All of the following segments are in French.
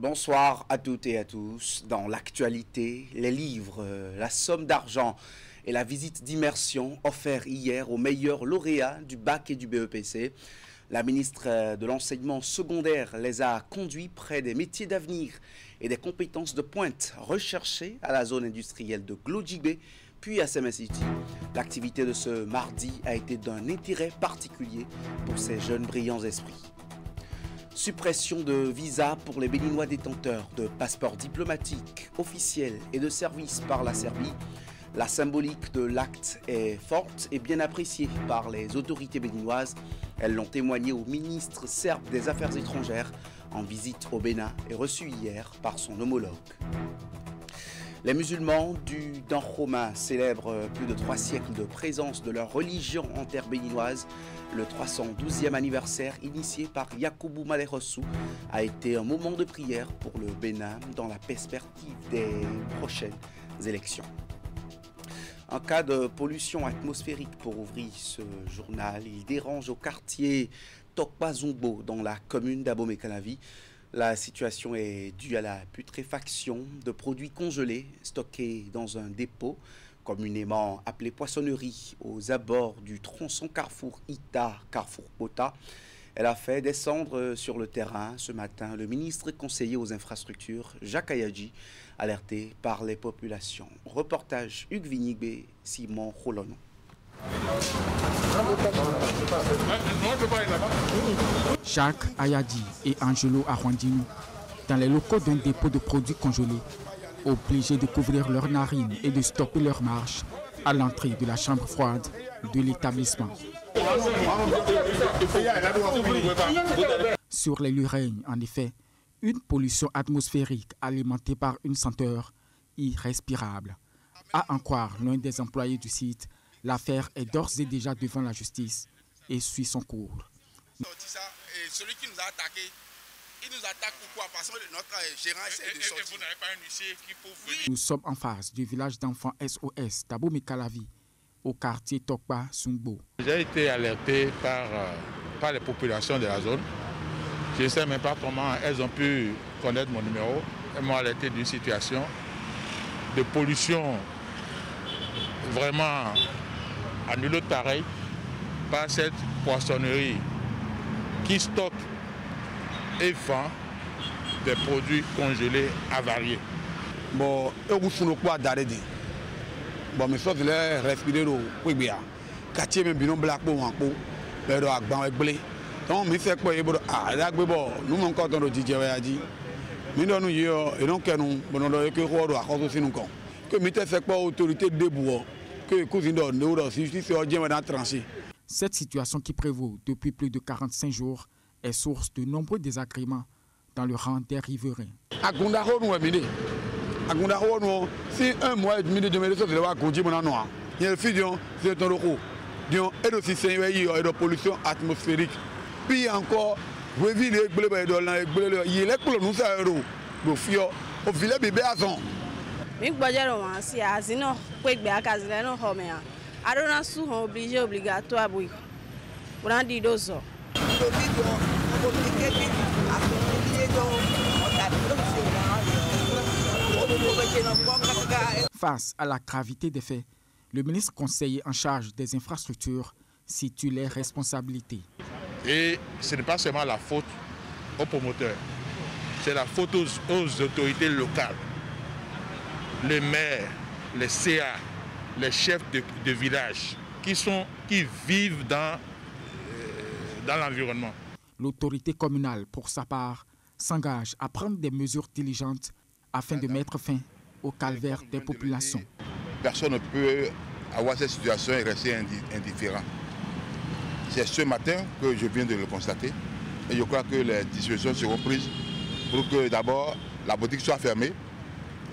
Bonsoir à toutes et à tous. Dans l'actualité, les livres, la somme d'argent et la visite d'immersion offerte hier aux meilleurs lauréats du bac et du BEPC. La ministre de l'enseignement secondaire les a conduits près des métiers d'avenir et des compétences de pointe recherchées à la zone industrielle de Glodjibé, puis à Semen City. L'activité de ce mardi a été d'un intérêt particulier pour ces jeunes brillants esprits. Suppression de visa pour les Béninois détenteurs de passeports diplomatiques, officiels et de services par la Serbie. La symbolique de l'acte est forte et bien appréciée par les autorités béninoises. Elles l'ont témoigné au ministre serbe des Affaires étrangères en visite au Bénin et reçu hier par son homologue. Les musulmans du Dahomey célèbrent plus de 3 siècles de présence de leur religion en terre béninoise. Le 312e anniversaire initié par Yakubu Malerossou a été un moment de prière pour le Bénin dans la perspective des prochaines élections. En cas de pollution atmosphérique, pour ouvrir ce journal, il dérange au quartier Tokpa-Zumbo dans la commune d'Abomey-Calavi. La situation est due à la putréfaction de produits congelés stockés dans un dépôt, communément appelé poissonnerie, aux abords du tronçon Carrefour Ita, Carrefour Pota. Elle a fait descendre sur le terrain ce matin le ministre conseiller aux infrastructures, Jacques Ayadji, alerté par les populations. Reportage Hugues Vignibé, Simon Rolonon. Jacques Ayadji et Angelo Arwandino, dans les locaux d'un dépôt de produits congelés, obligés de couvrir leurs narines et de stopper leur marche à l'entrée de la chambre froide de l'établissement. Sur les lieux règne, en effet, une pollution atmosphérique alimentée par une senteur irrespirable. À en croire l'un des employés du site, l'affaire est d'ores et déjà devant la justice et suit son cours. Celui qui nous a attaqué, il nous attaque pourquoi? Parce que notre gérant essaie de sortir. Et vous n'avez pas un huissier qui peut venir? Nous sommes en face du village d'enfants SOS d'Abomey-Calavi, au quartier Tokpa-Zumbo. J'ai été alerté par les populations de la zone. Je ne sais même pas comment elles ont pu connaître mon numéro. Elles m'ont alerté d'une situation de pollution vraiment à nul autre pareil par cette poissonnerie qui stocke et vend des produits congelés avariés. Bon, vous ne pas d'arrêter. Bon, mais sauf les respirer au Ouébéa. Quartier même binon black pour un coup, mais le agban avec blé. Donc, mais c'est quoi? Ah, là, nous manquons quand on dit a dit. Mais nous y et donc nous, bon, on a que roi à cause aussi nous con. Que mais c'est quoi autorité de bois que cousine donne nous aussi justice est bien dans tranché. Cette situation qui prévaut depuis plus de 45 jours est source de nombreux désagréments dans le rang des riverains. Si un mois et demi de demain, ça va continuer mon noir. Il y a une fusion, c'est un euro. Et aussi, c'est une pollution atmosphérique. Puis encore, vous voyez les blés, il est pour nous, ça euro. Le fio, au filet bébé à son. Mais si à Zino, quick be à Casino, Homea. Arona sous obligé obligatoire, oui. Pour en dire deux ans. Face à la gravité des faits, le ministre conseiller en charge des infrastructures situe les responsabilités. Et ce n'est pas seulement la faute aux promoteurs, c'est la faute aux autorités locales, les maires, les CA, les chefs de village qui vivent dans l'environnement. L'autorité communale, pour sa part, s'engage à prendre des mesures diligentes afin de mettre fin au calvaire des populations. Personne ne peut avoir cette situation et rester indifférent. C'est ce matin que je viens de le constater et je crois que les dispositions seront prises pour que d'abord la boutique soit fermée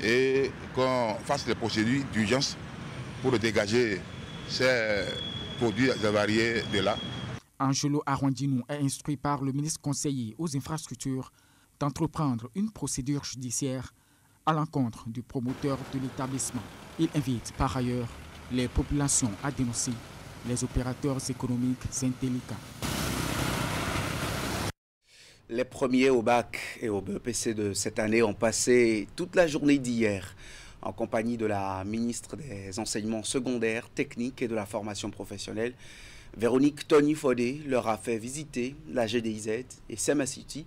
et qu'on fasse les procédures d'urgence pour dégager ces produits avariés de là. Angelo Arwandino est instruit par le ministre conseiller aux infrastructures d'entreprendre une procédure judiciaire à l'encontre du promoteur de l'établissement. Il invite par ailleurs les populations à dénoncer les opérateurs économiques intelligents. Les premiers au bac et au BEPC de cette année ont passé toute la journée d'hier en compagnie de la ministre des Enseignements secondaires, techniques et de la formation professionnelle. Véronique Tony-Fodé leur a fait visiter la GDIZ et Sema City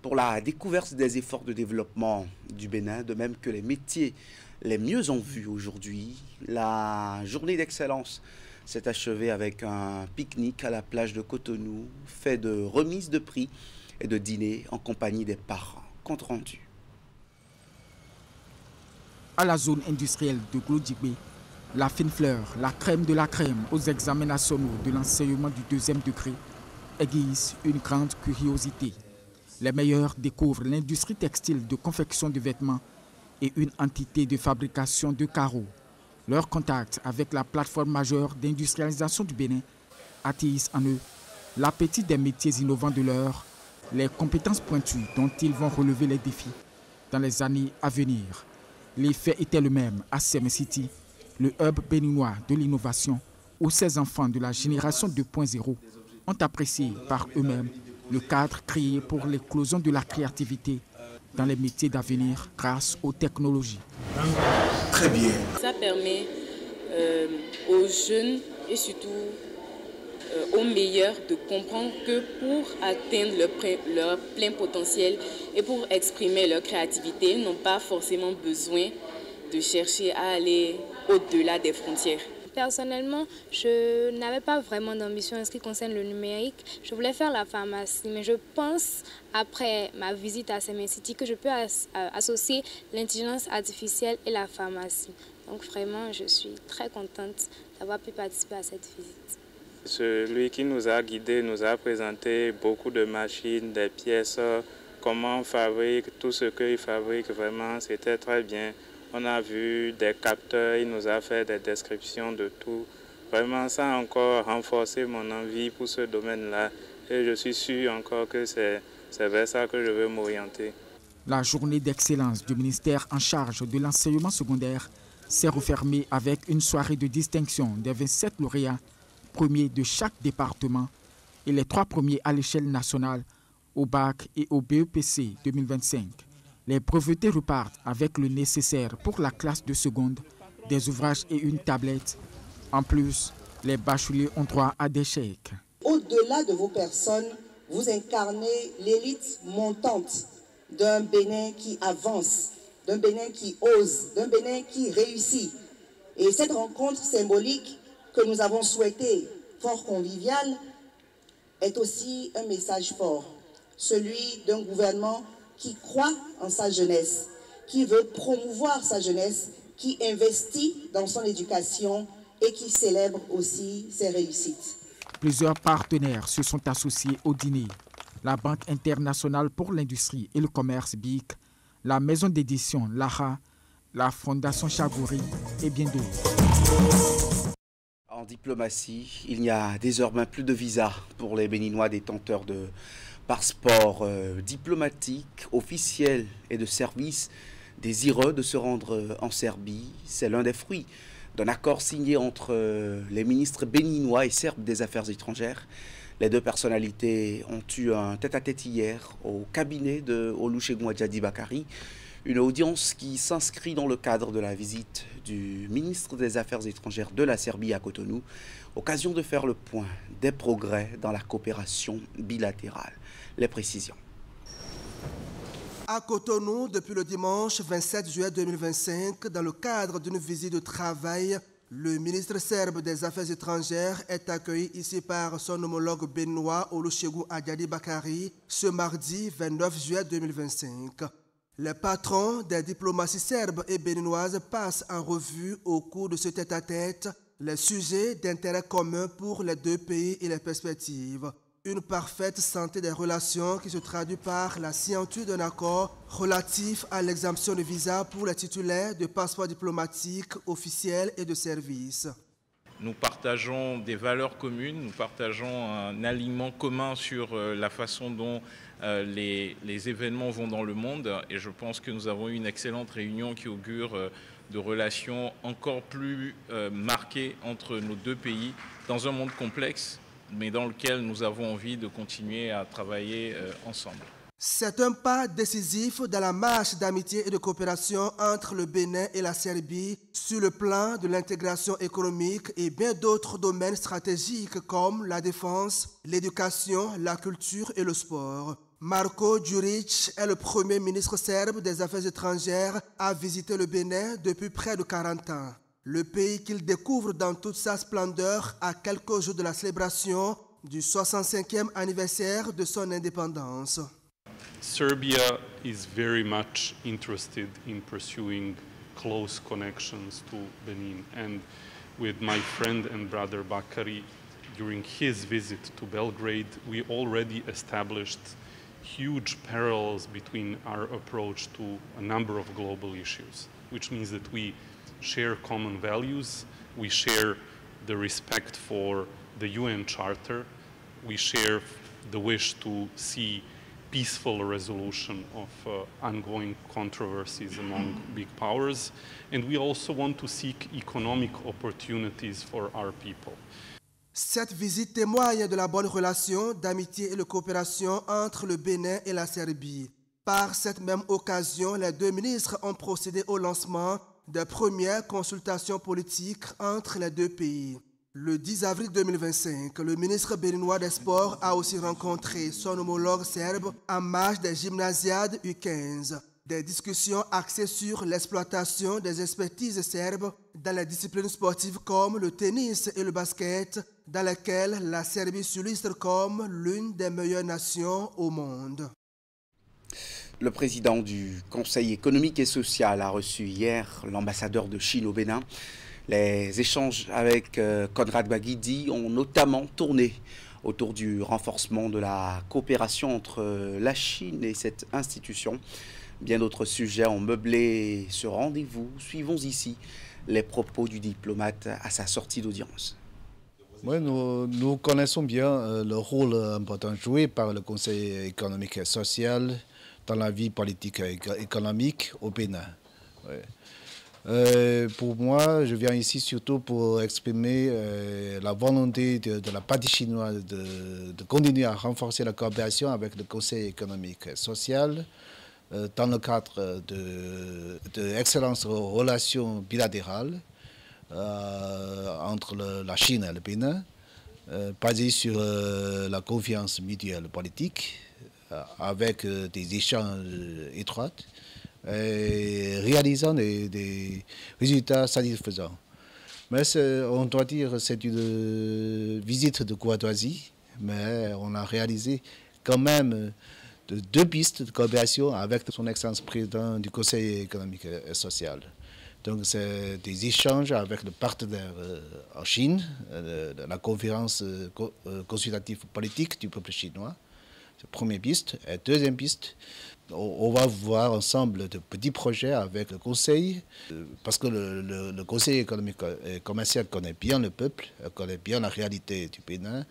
pour la découverte des efforts de développement du Bénin, de même que les métiers les mieux en vue aujourd'hui. La journée d'excellence s'est achevée avec un pique-nique à la plage de Cotonou, fait de remise de prix et de dîner en compagnie des parents. Compte rendu. À la zone industrielle de Glodjibé, la fine fleur, la crème de la crème aux examens nationaux de l'enseignement du 2e degré aiguise une grande curiosité. Les meilleurs découvrent l'industrie textile de confection de vêtements et une entité de fabrication de carreaux. Leur contact avec la plateforme majeure d'industrialisation du Bénin attise en eux l'appétit des métiers innovants de l'heure, les compétences pointues dont ils vont relever les défis dans les années à venir. L'effet était le même à Sema City, le hub béninois de l'innovation, où ces enfants de la génération 2.0 ont apprécié par eux-mêmes le cadre créé pour l'éclosion de la créativité dans les métiers d'avenir grâce aux technologies. Très bien. Ça permet aux jeunes et surtout aux meilleurs de comprendre que pour atteindre leur plein potentiel et pour exprimer leur créativité, ils n'ont pas forcément besoin de chercher à aller au-delà des frontières. Personnellement, je n'avais pas vraiment d'ambition en ce qui concerne le numérique. Je voulais faire la pharmacie, mais je pense, après ma visite à Sema City, que je peux associer l'intelligence artificielle et la pharmacie. Donc vraiment, je suis très contente d'avoir pu participer à cette visite. Celui qui nous a guidés nous a présenté beaucoup de machines, des pièces, comment on fabrique, tout ce qu'il fabrique, vraiment, c'était très bien. On a vu des capteurs, il nous a fait des descriptions de tout. Vraiment, ça a encore renforcé mon envie pour ce domaine-là. Et je suis sûr encore que c'est vers ça que je veux m'orienter. La journée d'excellence du ministère en charge de l'enseignement secondaire s'est refermée avec une soirée de distinction des 27 lauréats, premiers de chaque département et les 3 premiers à l'échelle nationale au bac et au BEPC 2025. Les brevetés repartent avec le nécessaire pour la classe de seconde, des ouvrages et une tablette. En plus, les bacheliers ont droit à des chèques. Au-delà de vos personnes, vous incarnez l'élite montante d'un Bénin qui avance, d'un Bénin qui ose, d'un Bénin qui réussit. Et cette rencontre symbolique que nous avons souhaitée, fort conviviale, est aussi un message fort, celui d'un gouvernement qui croit en sa jeunesse, qui veut promouvoir sa jeunesse, qui investit dans son éducation et qui célèbre aussi ses réussites. Plusieurs partenaires se sont associés au dîner. La Banque internationale pour l'industrie et le commerce BIC, la maison d'édition Lara, la Fondation Chagouri et bien d'autres. En diplomatie, il n'y a désormais plus de visa pour les Béninois détenteurs de passeports diplomatiques, officiels et de services désireux de se rendre en Serbie. C'est l'un des fruits d'un accord signé entre les ministres béninois et serbes des Affaires étrangères. Les deux personnalités ont eu un tête-à-tête hier au cabinet de Olusegun Adjadi-Bakari, une audience qui s'inscrit dans le cadre de la visite du ministre des Affaires étrangères de la Serbie à Cotonou, occasion de faire le point des progrès dans la coopération bilatérale. Les précisions. À Cotonou, depuis le dimanche 27 juillet 2025, dans le cadre d'une visite de travail, le ministre serbe des Affaires étrangères est accueilli ici par son homologue béninois Olusegun Adjadi-Bakari ce mardi 29 juillet 2025. Les patrons des diplomaties serbes et béninoises passent en revue au cours de ce tête-à-tête les sujets d'intérêt commun pour les deux pays et les perspectives. Une parfaite santé des relations qui se traduit par la signature d'un accord relatif à l'exemption de visa pour les titulaires de passeports diplomatiques officiels et de services. Nous partageons des valeurs communes, nous partageons un alignement commun sur la façon dont les événements vont dans le monde. Et je pense que nous avons eu une excellente réunion qui augure de relations encore plus marquées entre nos deux pays dans un monde complexe, mais dans lequel nous avons envie de continuer à travailler ensemble. C'est un pas décisif dans la marche d'amitié et de coopération entre le Bénin et la Serbie sur le plan de l'intégration économique et bien d'autres domaines stratégiques comme la défense, l'éducation, la culture et le sport. Marko Đurić est le premier ministre serbe des Affaires étrangères à visiter le Bénin depuis près de 40 ans. Le pays qu'il découvre dans toute sa splendeur à quelques jours de la célébration du 65e anniversaire de son indépendance. Serbia is very much interested in pursuing close connections to Benin, and with my friend and brother Bakari, during his visit to Belgrade, we already established huge parallels between our approach to a number of global issues, which means that we share common values, we share the respect for the UN Charter, we share the wish to see peaceful resolution of ongoing controversies among big powers, and we also want to seek economic opportunities for our people. Cette visite témoigne de la bonne relation d'amitié et de coopération entre le Bénin et la Serbie. Par cette même occasion, les deux ministres ont procédé au lancement des premières consultations politiques entre les deux pays. Le 10 avril 2025, le ministre béninois des Sports a aussi rencontré son homologue serbe en marge des gymnasiades U15. Des discussions axées sur l'exploitation des expertises serbes dans les disciplines sportives comme le tennis et le basket, dans lesquelles la Serbie s'illustre comme l'une des meilleures nations au monde. Le président du Conseil économique et social a reçu hier l'ambassadeur de Chine au Bénin. Les échanges avec Conrad Baguidi ont notamment tourné autour du renforcement de la coopération entre la Chine et cette institution. Bien d'autres sujets ont meublé ce rendez-vous. Suivons ici les propos du diplomate à sa sortie d'audience. Oui, nous connaissons bien le rôle important joué par le Conseil économique et social dans la vie politique et économique au Bénin. Oui. Pour moi, je viens ici surtout pour exprimer la volonté de la partie chinoise de continuer à renforcer la coopération avec le Conseil économique et social dans le cadre d'excellentes relations bilatérales entre la Chine et le Bénin, basées sur la confiance mutuelle politique, avec des échanges étroits, et réalisant des résultats satisfaisants. Mais on doit dire que c'est une visite de courtoisie, mais on a réalisé quand même deux pistes de coopération avec son Excellence président du Conseil économique et social. Donc c'est des échanges avec le partenaire en Chine, la conférence consultative politique du peuple chinois. C'est la première piste. Et deuxième piste, on va voir ensemble de petits projets avec le Conseil, parce que le Conseil économique et commercial connaît bien le peuple, connaît bien la réalité du Bénin.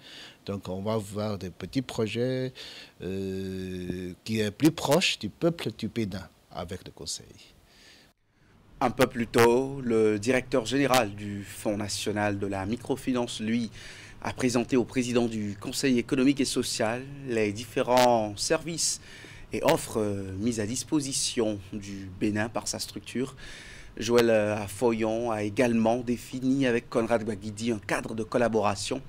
Donc on va voir des petits projets qui est plus proche du peuple du Bénin avec le Conseil. Un peu plus tôt, le directeur général du Fonds national de la microfinance, lui, a présenté au président du Conseil économique et social les différents services et offres mises à disposition du Bénin par sa structure. Joël Afoyon a également défini avec Conrad Baguidi un cadre de collaboration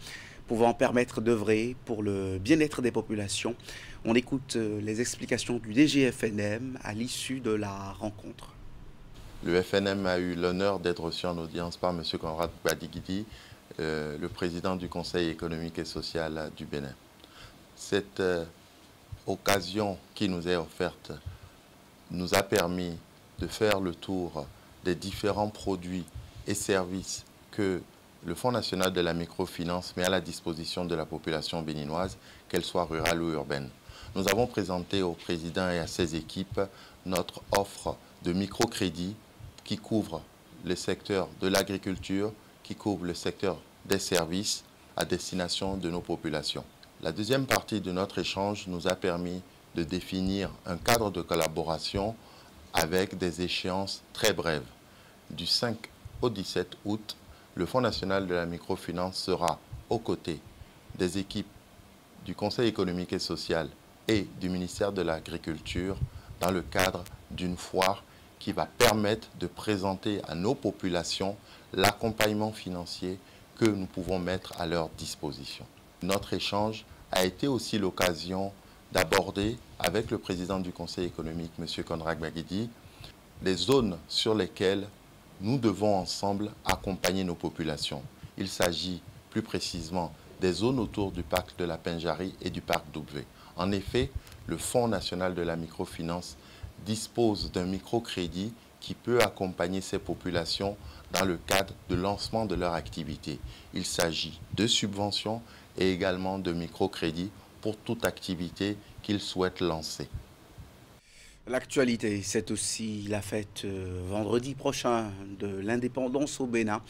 pouvant permettre d'œuvrer pour le bien-être des populations. On écoute les explications du DG-FNM à l'issue de la rencontre. Le FNM a eu l'honneur d'être reçu en audience par M. Conrad Baguidi, le président du Conseil économique et social du Bénin. Cette occasion qui nous est offerte nous a permis de faire le tour des différents produits et services que le Fonds national de la microfinance met à la disposition de la population béninoise, qu'elle soit rurale ou urbaine. Nous avons présenté au président et à ses équipes notre offre de microcrédit qui couvre le secteur de l'agriculture, qui couvre le secteur des services à destination de nos populations. La deuxième partie de notre échange nous a permis de définir un cadre de collaboration avec des échéances très brèves. Du 5 au 17 août, le Fonds national de la microfinance sera aux côtés des équipes du Conseil économique et social et du ministère de l'Agriculture dans le cadre d'une foire qui va permettre de présenter à nos populations l'accompagnement financier que nous pouvons mettre à leur disposition. Notre échange a été aussi l'occasion d'aborder avec le président du Conseil économique, M. Conrad Gbagidi, les zones sur lesquelles nous devons ensemble accompagner nos populations. Il s'agit plus précisément des zones autour du parc de la Penjari et du parc d'Oubvé. En effet, le Fonds national de la microfinance dispose d'un microcrédit qui peut accompagner ces populations dans le cadre de lancement de leur activité. Il s'agit de subventions et également de microcrédits pour toute activité qu'ils souhaitent lancer. L'actualité, c'est aussi la fête vendredi prochain de l'indépendance au Bénin.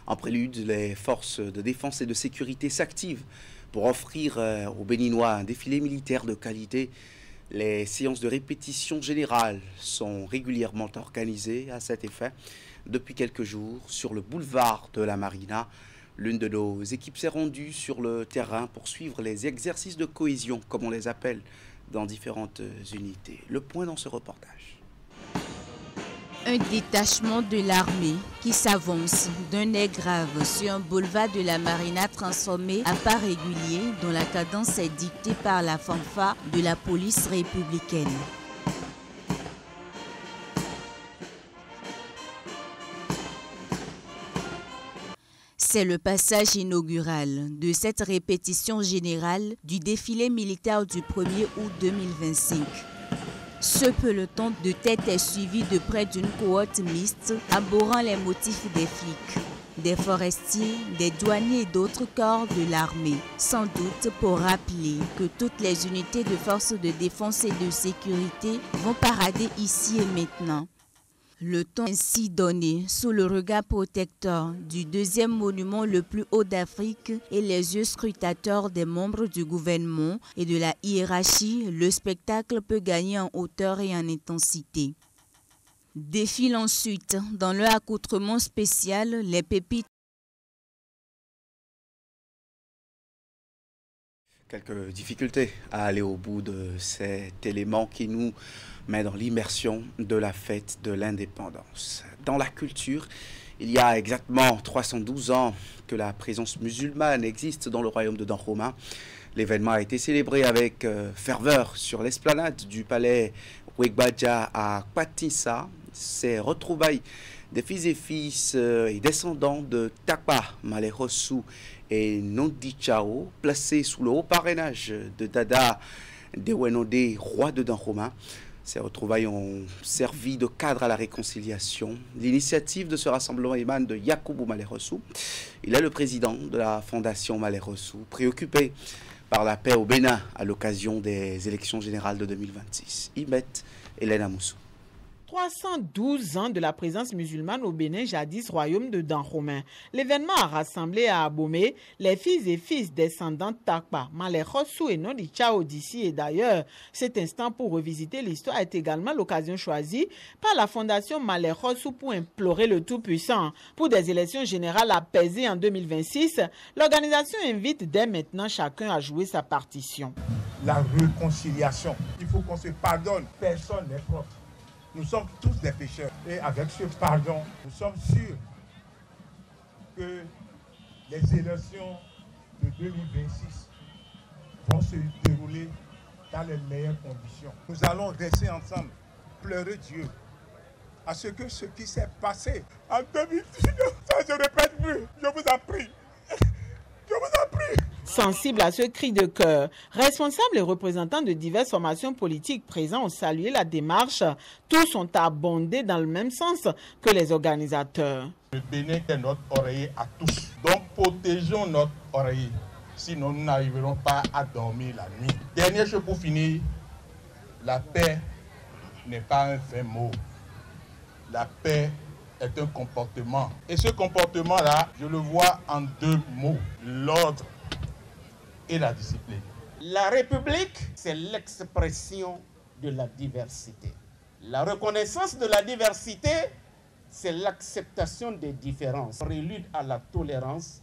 En prélude, les forces de défense et de sécurité s'activent pour offrir aux Béninois un défilé militaire de qualité. Les séances de répétition générale sont régulièrement organisées à cet effet depuis quelques jours sur le boulevard de la Marina. L'une de nos équipes s'est rendue sur le terrain pour suivre les exercices de cohésion, comme on les appelle, dans différentes unités. Le point dans ce reportage. Un détachement de l'armée qui s'avance d'un air grave sur un boulevard de la Marina transformé à pas régulier dont la cadence est dictée par la fanfare de la police républicaine. C'est le passage inaugural de cette répétition générale du défilé militaire du 1er août 2025. Ce peloton de tête est suivi de près d'une cohorte mixte arborant les motifs des flics, des forestiers, des douaniers et d'autres corps de l'armée. Sans doute pour rappeler que toutes les unités de forces de défense et de sécurité vont parader ici et maintenant. Le temps ainsi donné sous le regard protecteur du deuxième monument le plus haut d'Afrique et les yeux scrutateurs des membres du gouvernement et de la hiérarchie, le spectacle peut gagner en hauteur et en intensité. Défilent ensuite, dans leur accoutrement spécial, les pépites. Quelques difficultés à aller au bout de cet élément qui nous met dans l'immersion de la fête de l'indépendance. Dans la culture, il y a exactement 312 ans que la présence musulmane existe dans le royaume de Dahomey. L'événement a été célébré avec ferveur sur l'esplanade du palais Wegbadja à Patissa. Ces retrouvailles des fils et descendants de Takpa Malerosu et Nondi Chao, placés sous le haut parrainage de Dada Dewenode, roi de Dahomey. Ces retrouvailles ont servi de cadre à la réconciliation. L'initiative de ce rassemblement émane de Yakubu Malerosu. Il est le président de la fondation Malerosu, préoccupé par la paix au Bénin à l'occasion des élections générales de 2026. Imet Hélène Amoussou. 312 ans de la présence musulmane au Bénin, jadis royaume de Dahomey. L'événement a rassemblé à Abomey les filles et fils descendants de Takpa, Malerosu et Nondi Chao d'ici et d'ailleurs. Cet instant pour revisiter l'histoire est également l'occasion choisie par la fondation Malerosu pour implorer le Tout-Puissant. Pour des élections générales apaisées en 2026, l'organisation invite dès maintenant chacun à jouer sa partition. La réconciliation, il faut qu'on se pardonne, personne n'est propre. Nous sommes tous des pécheurs. Et avec ce pardon, nous sommes sûrs que les élections de 2026 vont se dérouler dans les meilleures conditions. Nous allons rester ensemble, pleurer Dieu à ce qui s'est passé en 2019, ça je ne répète plus. Je vous en prie. Je vous en prie. Sensibles à ce cri de cœur, responsables et représentants de diverses formations politiques présents ont salué la démarche. Tous ont abondé dans le même sens que les organisateurs. Le Bénin est notre oreiller à tous. Donc protégeons notre oreiller. Sinon nous n'arriverons pas à dormir la nuit. Dernière chose pour finir, la paix n'est pas un vain mot. La paix est un comportement. Et ce comportement-là, je le vois en deux mots. L'ordre et la discipline. La République, c'est l'expression de la diversité. La reconnaissance de la diversité, c'est l'acceptation des différences. Prélude à la tolérance.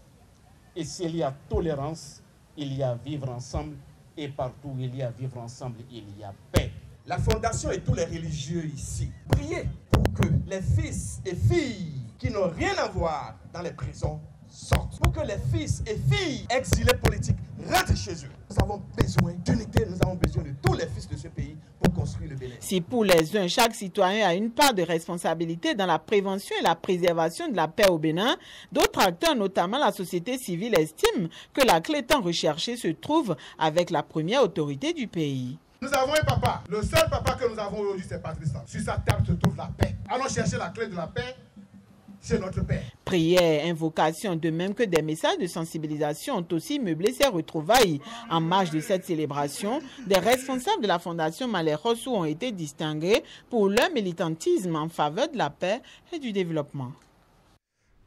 Et s'il y a tolérance, il y a vivre ensemble Et partout où il y a vivre ensemble, il y a paix. La Fondation et tous les religieux ici, priez pour que les fils et filles qui n'ont rien à voir dans les prisons sortent. Pour que les fils et filles exilés politiques rentrent chez eux. Nous avons besoin d'unité, nous avons besoin de tous les fils de ce pays pour construire le Bénin. Si pour les uns, chaque citoyen a une part de responsabilité dans la prévention et la préservation de la paix au Bénin, d'autres acteurs, notamment la société civile, estiment que la clé tant recherchée se trouve avec la première autorité du pays. Nous avons un papa. Le seul papa que nous avons aujourd'hui, c'est Patrice Talon. Sur sa table se trouve la paix. Allons chercher la clé de la paix. C'est notre Père. Prières, invocations, de même que des messages de sensibilisation ont aussi meublé ces retrouvailles. En marge de cette célébration, des responsables de la Fondation Malais Rossou ont été distingués pour leur militantisme en faveur de la paix et du développement.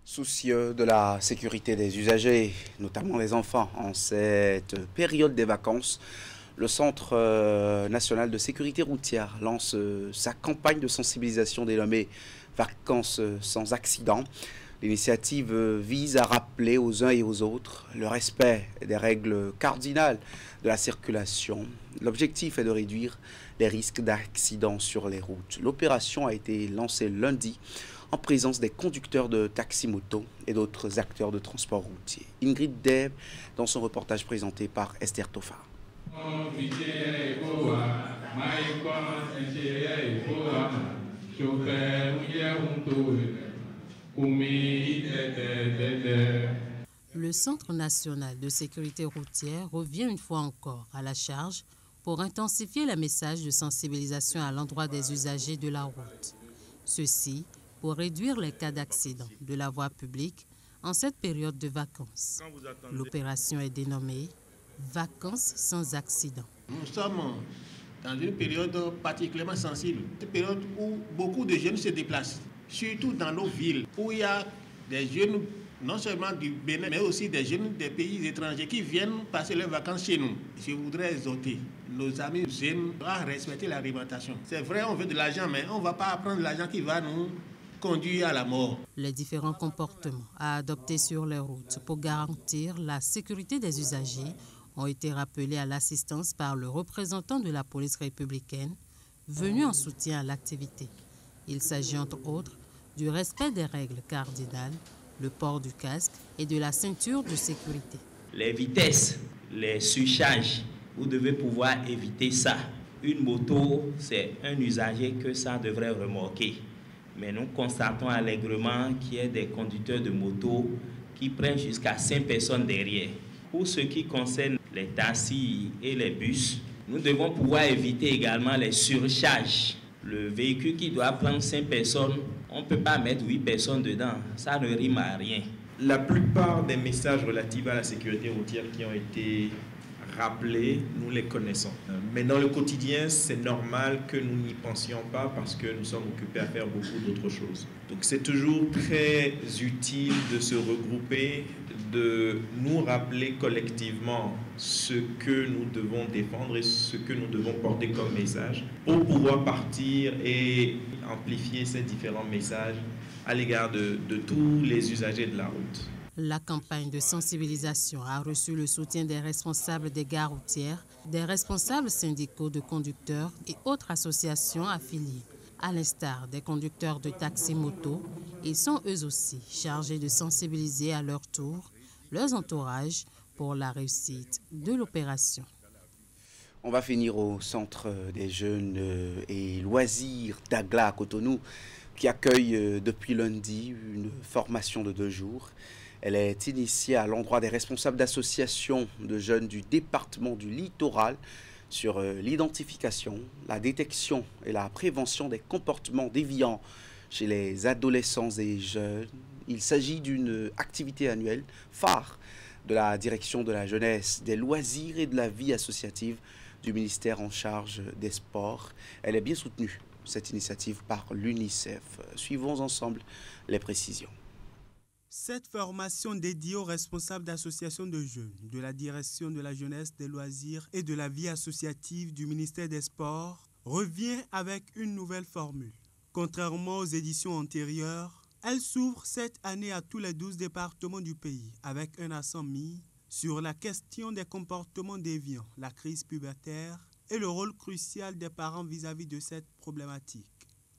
Soucieux de la sécurité des usagers, notamment les enfants, en cette période des vacances, le Centre national de sécurité routière lance sa campagne de sensibilisation dénommée Vacances sans accident. L'initiative vise à rappeler aux uns et aux autres le respect des règles cardinales de la circulation. L'objectif est de réduire les risques d'accidents sur les routes. L'opération a été lancée lundi en présence des conducteurs de taxi-moto et d'autres acteurs de transport routier. Ingrid Deb dans son reportage présenté par Esther Tofa. Le Centre national de sécurité routière revient une fois encore à la charge pour intensifier les messages de sensibilisation à l'endroit des usagers de la route. Ceci pour réduire les cas d'accident de la voie publique en cette période de vacances. L'opération est dénommée Vacances sans accident. Nous sommes dans une période particulièrement sensible, une période où beaucoup de jeunes se déplacent, surtout dans nos villes, où il y a des jeunes, non seulement du Bénin, mais aussi des jeunes des pays étrangers qui viennent passer leurs vacances chez nous. Je voudrais exhorter nos amis jeunes à respecter la réglementation. C'est vrai, on veut de l'argent, mais on ne va pas prendre l'argent qui va nous conduire à la mort. Les différents comportements à adopter sur les routes pour garantir la sécurité des usagers ont été rappelés à l'assistance par le représentant de la police républicaine venu en soutien à l'activité. Il s'agit entre autres du respect des règles cardinales, le port du casque et de la ceinture de sécurité. Les vitesses, les surcharges, vous devez pouvoir éviter ça. Une moto, c'est un usager que ça devrait remorquer. Mais nous constatons allègrement qu'il y a des conducteurs de moto qui prennent jusqu'à 5 personnes derrière. Pour ce qui concerne les taxis et les bus, nous devons pouvoir éviter également les surcharges. Le véhicule qui doit prendre 5 personnes, on ne peut pas mettre 8 personnes dedans. Ça ne rime à rien. La plupart des messages relatifs à la sécurité routière qui ont été rappelés, nous les connaissons. Mais dans le quotidien, c'est normal que nous n'y pensions pas parce que nous sommes occupés à faire beaucoup d'autres choses. Donc c'est toujours très utile de se regrouper, de nous rappeler collectivement ce que nous devons défendre et ce que nous devons porter comme message pour pouvoir partir et amplifier ces différents messages à l'égard de tous les usagers de la route. La campagne de sensibilisation a reçu le soutien des responsables des gares routières, des responsables syndicaux de conducteurs et autres associations affiliées. À l'instar des conducteurs de taxi-moto, ils sont eux aussi chargés de sensibiliser à leur tour leurs entourages pour la réussite de l'opération. On va finir au centre des jeunes et loisirs d'Agla à Cotonou qui accueille depuis lundi une formation de 2 jours. Elle est initiée à l'endroit des responsables d'associations de jeunes du département du littoral sur l'identification, la détection et la prévention des comportements déviants chez les adolescents et jeunes. Il s'agit d'une activité annuelle phare de la direction de la jeunesse, des loisirs et de la vie associative du ministère en charge des sports. Elle est bien soutenue, cette initiative, par l'UNICEF. Suivons ensemble les précisions. Cette formation dédiée aux responsables d'associations de jeunes, de la direction de la jeunesse, des loisirs et de la vie associative du ministère des Sports revient avec une nouvelle formule. Contrairement aux éditions antérieures, elle s'ouvre cette année à tous les 12 départements du pays avec un accent mis sur la question des comportements déviants, la crise pubertaire et le rôle crucial des parents vis-à-vis de cette problématique.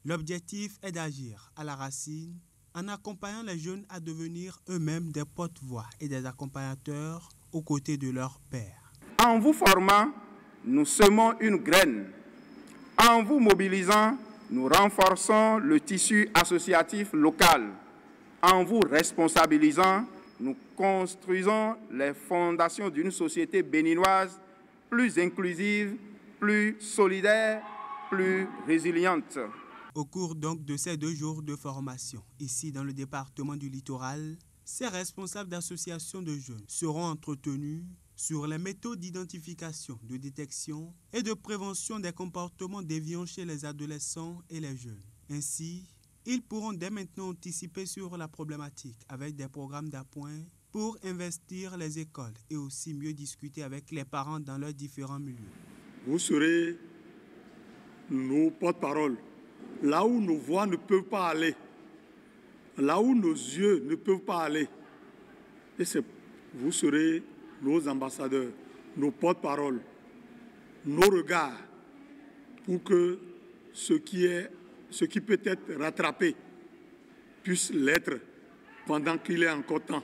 L'objectif est d'agir à la racine en accompagnant les jeunes à devenir eux-mêmes des porte-voix et des accompagnateurs aux côtés de leurs pairs. En vous formant, nous semons une graine. En vous mobilisant, nous renforçons le tissu associatif local. En vous responsabilisant, nous construisons les fondations d'une société béninoise plus inclusive, plus solidaire, plus résiliente. Au cours donc de ces 2 jours de formation, ici dans le département du Littoral, ces responsables d'associations de jeunes seront entretenus sur les méthodes d'identification, de détection et de prévention des comportements déviants chez les adolescents et les jeunes. Ainsi, ils pourront dès maintenant anticiper sur la problématique avec des programmes d'appoint pour investir les écoles et aussi mieux discuter avec les parents dans leurs différents milieux. Vous serez nos porte-parole, là où nos voix ne peuvent pas aller, là où nos yeux ne peuvent pas aller. Et vous serez nos ambassadeurs, nos porte-parole, nos regards, pour que ce qui peut être rattrapé puisse l'être pendant qu'il est encore temps.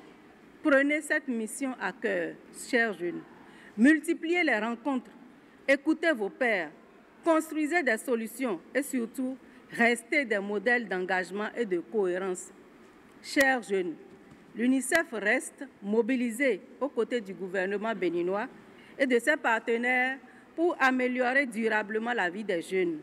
Prenez cette mission à cœur, chers jeunes. Multipliez les rencontres, écoutez vos pairs, construisez des solutions et surtout, restez des modèles d'engagement et de cohérence. Chers jeunes, l'UNICEF reste mobilisé aux côtés du gouvernement béninois et de ses partenaires pour améliorer durablement la vie des jeunes.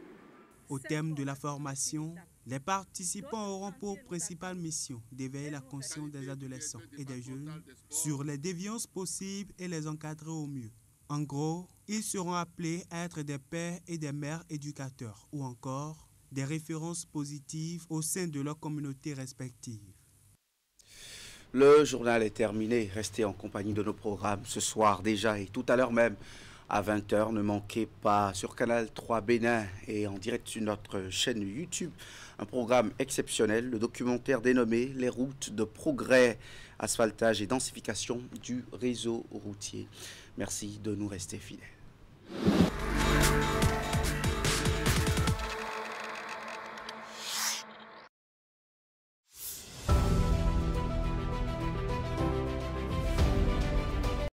Au terme de la formation, les participants auront pour principale mission d'éveiller la conscience des adolescents et des jeunes sur les déviances possibles et les encadrer au mieux. En gros, ils seront appelés à être des pères et des mères éducateurs ou encore des références positives au sein de leur communauté respective. Le journal est terminé. Restez en compagnie de nos programmes ce soir déjà et tout à l'heure même à 20h. Ne manquez pas sur Canal 3 Bénin et en direct sur notre chaîne YouTube un programme exceptionnel, le documentaire dénommé « Les routes de progrès, asphaltage et densification du réseau routier ». Merci de nous rester fidèles.